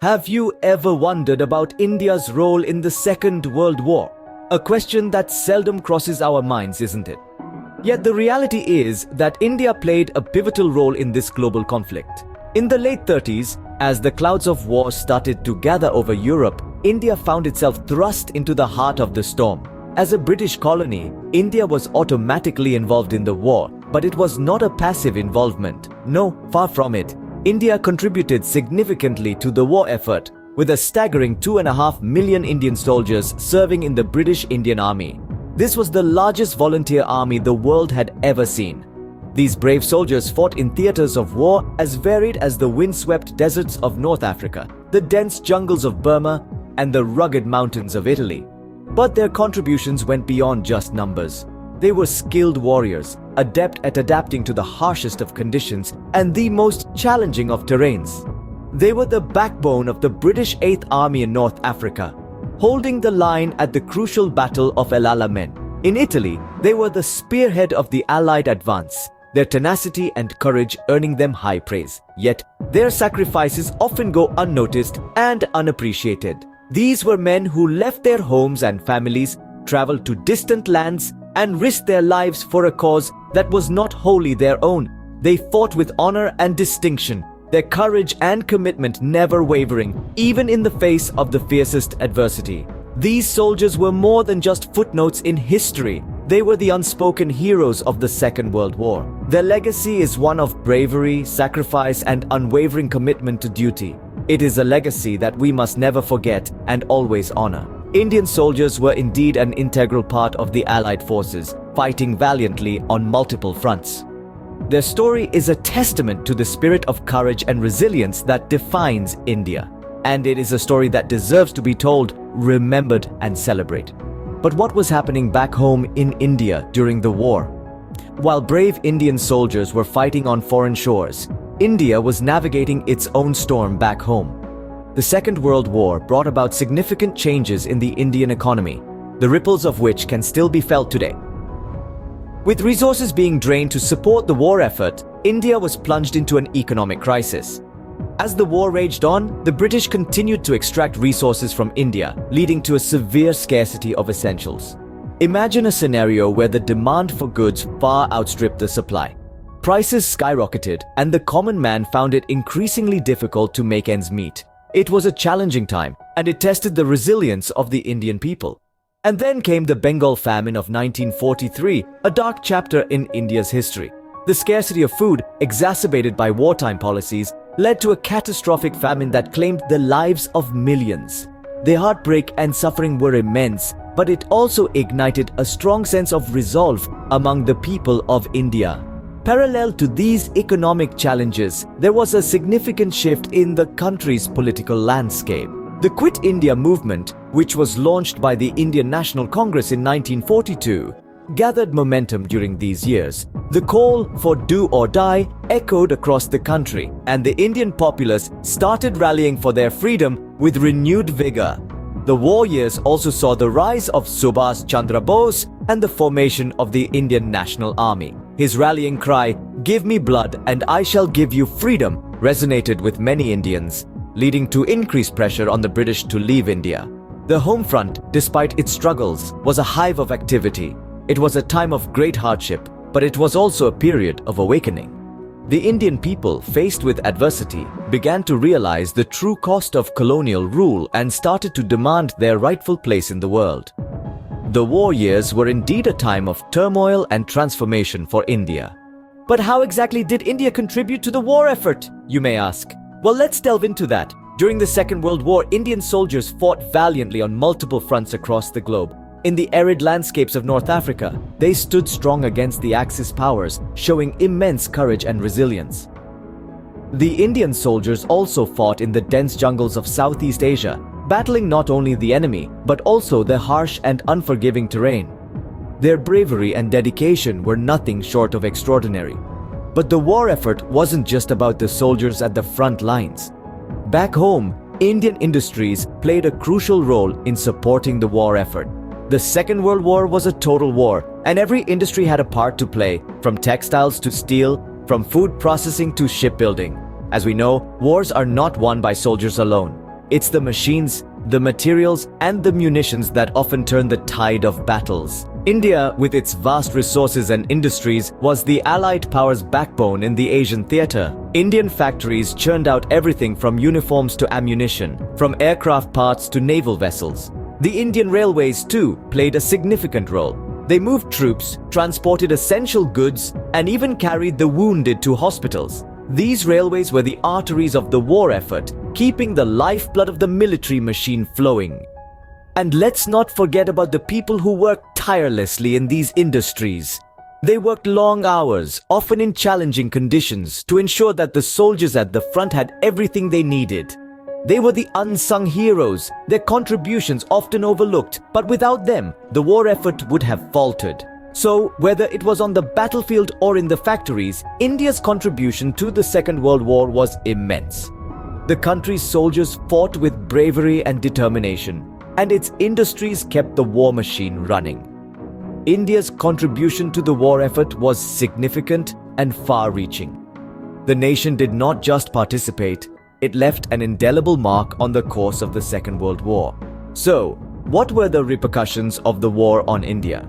Have you ever wondered about India's role in the Second World War? A question that seldom crosses our minds, isn't it? Yet the reality is that India played a pivotal role in this global conflict. In the late 30s, as the clouds of war started to gather over Europe, India found itself thrust into the heart of the storm. As a British colony, India was automatically involved in the war, but it was not a passive involvement. No, far from it. India contributed significantly to the war effort, with a staggering 2.5 million Indian soldiers serving in the British Indian Army. This was the largest volunteer army the world had ever seen. These brave soldiers fought in theaters of war as varied as the windswept deserts of North Africa, the dense jungles of Burma, and the rugged mountains of Italy. But their contributions went beyond just numbers. They were skilled warriors, adept at adapting to the harshest of conditions and the most challenging of terrains. They were the backbone of the British 8th Army in North Africa, holding the line at the crucial Battle of El Alamein. In Italy, they were the spearhead of the Allied advance, their tenacity and courage earning them high praise. Yet, their sacrifices often go unnoticed and unappreciated. These were men who left their homes and families, traveled to distant lands, and risked their lives for a cause that was not wholly their own. They fought with honor and distinction, their courage and commitment never wavering, even in the face of the fiercest adversity. These soldiers were more than just footnotes in history. They were the unspoken heroes of the Second World War. Their legacy is one of bravery, sacrifice, and unwavering commitment to duty. It is a legacy that we must never forget and always honor. Indian soldiers were indeed an integral part of the Allied forces, fighting valiantly on multiple fronts. Their story is a testament to the spirit of courage and resilience that defines India. And it is a story that deserves to be told, remembered, and celebrated. But what was happening back home in India during the war? While brave Indian soldiers were fighting on foreign shores, India was navigating its own storm back home. The Second World War brought about significant changes in the Indian economy, the ripples of which can still be felt today. With resources being drained to support the war effort, India was plunged into an economic crisis. As the war raged on, the British continued to extract resources from India, leading to a severe scarcity of essentials. Imagine a scenario where the demand for goods far outstripped the supply. Prices skyrocketed, and the common man found it increasingly difficult to make ends meet. It was a challenging time, and it tested the resilience of the Indian people. And then came the Bengal famine of 1943, a dark chapter in India's history. The scarcity of food, exacerbated by wartime policies, led to a catastrophic famine that claimed the lives of millions. The heartbreak and suffering were immense, but it also ignited a strong sense of resolve among the people of India. Parallel to these economic challenges, there was a significant shift in the country's political landscape. The Quit India movement, which was launched by the Indian National Congress in 1942, gathered momentum during these years. The call for do or die echoed across the country, and the Indian populace started rallying for their freedom with renewed vigor. The war years also saw the rise of Subhas Chandra Bose and the formation of the Indian National Army. His rallying cry, "Give me blood and I shall give you freedom," resonated with many Indians, leading to increased pressure on the British to leave India. The home front, despite its struggles, was a hive of activity. It was a time of great hardship, but it was also a period of awakening. The Indian people, faced with adversity, began to realize the true cost of colonial rule and started to demand their rightful place in the world. The war years were indeed a time of turmoil and transformation for India. But how exactly did India contribute to the war effort, you may ask? Well, let's delve into that. During the Second World War, Indian soldiers fought valiantly on multiple fronts across the globe. In the arid landscapes of North Africa, they stood strong against the Axis powers, showing immense courage and resilience. The Indian soldiers also fought in the dense jungles of Southeast Asia, battling not only the enemy, but also the harsh and unforgiving terrain. Their bravery and dedication were nothing short of extraordinary. But the war effort wasn't just about the soldiers at the front lines. Back home, Indian industries played a crucial role in supporting the war effort. The Second World War was a total war, and every industry had a part to play, from textiles to steel, from food processing to shipbuilding. As we know, wars are not won by soldiers alone. It's the machines, the materials, and the munitions that often turn the tide of battles. India, with its vast resources and industries, was the Allied power's backbone in the Asian theater. Indian factories churned out everything from uniforms to ammunition, from aircraft parts to naval vessels. The Indian railways, too, played a significant role. They moved troops, transported essential goods, and even carried the wounded to hospitals. These railways were the arteries of the war effort, keeping the lifeblood of the military machine flowing. And let's not forget about the people who worked tirelessly in these industries. They worked long hours, often in challenging conditions, to ensure that the soldiers at the front had everything they needed. They were the unsung heroes, their contributions often overlooked, but without them, the war effort would have faltered. So, whether it was on the battlefield or in the factories, India's contribution to the Second World War was immense. The country's soldiers fought with bravery and determination, and its industries kept the war machine running. India's contribution to the war effort was significant and far-reaching. The nation did not just participate, it left an indelible mark on the course of the Second World War. So, what were the repercussions of the war on India?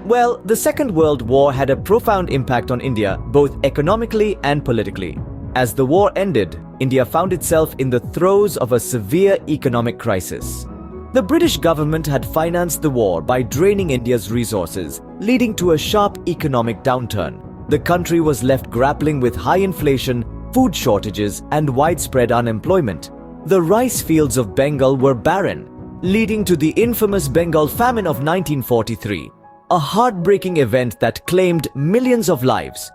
Well, the Second World War had a profound impact on India, both economically and politically. As the war ended, India found itself in the throes of a severe economic crisis. The British government had financed the war by draining India's resources, leading to a sharp economic downturn. The country was left grappling with high inflation, food shortages, and widespread unemployment. The rice fields of Bengal were barren, leading to the infamous Bengal famine of 1943. A heartbreaking event that claimed millions of lives.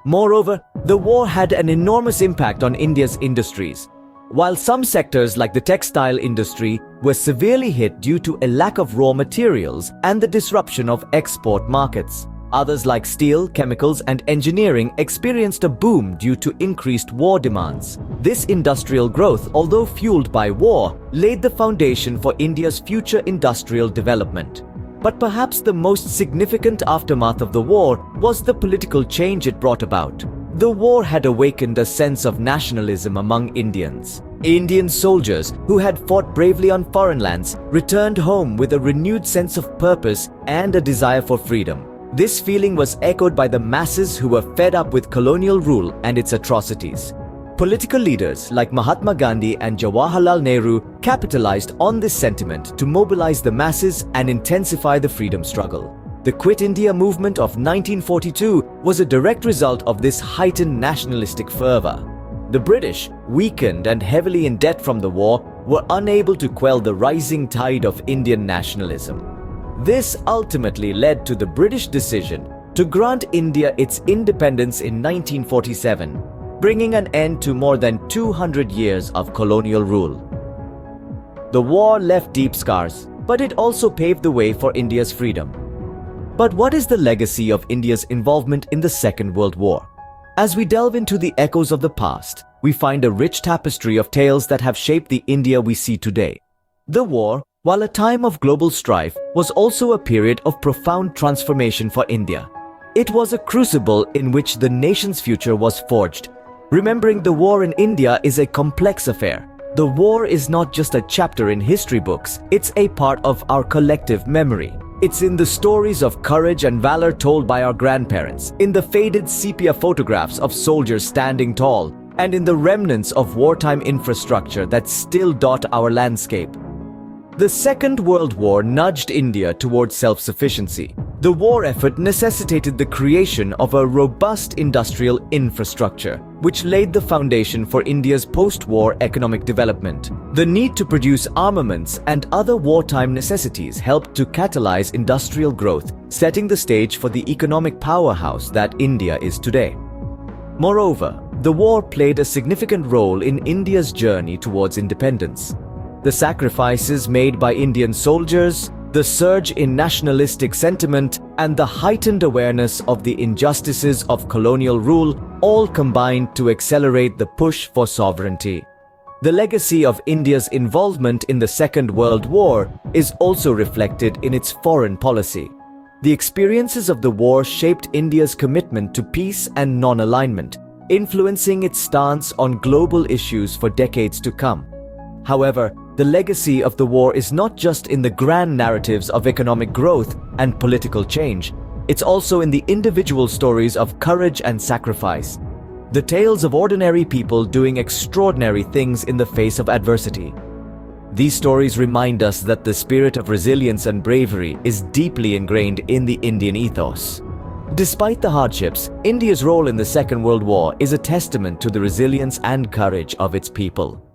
Moreover, the war had an enormous impact on India's industries. While some sectors like the textile industry were severely hit due to a lack of raw materials and the disruption of export markets, others like steel, chemicals, and engineering experienced a boom due to increased war demands. This industrial growth, although fueled by war, laid the foundation for India's future industrial development. But perhaps the most significant aftermath of the war was the political change it brought about. The war had awakened a sense of nationalism among Indians. Indian soldiers who had fought bravely on foreign lands returned home with a renewed sense of purpose and a desire for freedom. This feeling was echoed by the masses who were fed up with colonial rule and its atrocities. Political leaders like Mahatma Gandhi and Jawaharlal Nehru capitalized on this sentiment to mobilize the masses and intensify the freedom struggle. The Quit India movement of 1942 was a direct result of this heightened nationalistic fervor. The British, weakened and heavily in debt from the war, were unable to quell the rising tide of Indian nationalism. This ultimately led to the British decision to grant India its independence in 1947, bringing an end to more than 200 years of colonial rule. The war left deep scars, but it also paved the way for India's freedom. But what is the legacy of India's involvement in the Second World War? As we delve into the echoes of the past, we find a rich tapestry of tales that have shaped the India we see today. The war, while a time of global strife, was also a period of profound transformation for India. It was a crucible in which the nation's future was forged. Remembering the war in India is a complex affair. The war is not just a chapter in history books, it's a part of our collective memory. It's in the stories of courage and valor told by our grandparents, in the faded sepia photographs of soldiers standing tall, and in the remnants of wartime infrastructure that still dot our landscape. The Second World War nudged India towards self-sufficiency. The war effort necessitated the creation of a robust industrial infrastructure, which laid the foundation for India's post-war economic development. The need to produce armaments and other wartime necessities helped to catalyze industrial growth, setting the stage for the economic powerhouse that India is today. Moreover, the war played a significant role in India's journey towards independence. The sacrifices made by Indian soldiers, the surge in nationalistic sentiment, and the heightened awareness of the injustices of colonial rule all combined to accelerate the push for sovereignty. The legacy of India's involvement in the Second World War is also reflected in its foreign policy. The experiences of the war shaped India's commitment to peace and non-alignment, influencing its stance on global issues for decades to come. However, the legacy of the war is not just in the grand narratives of economic growth and political change, it's also in the individual stories of courage and sacrifice. The tales of ordinary people doing extraordinary things in the face of adversity. These stories remind us that the spirit of resilience and bravery is deeply ingrained in the Indian ethos. Despite the hardships, India's role in the Second World War is a testament to the resilience and courage of its people.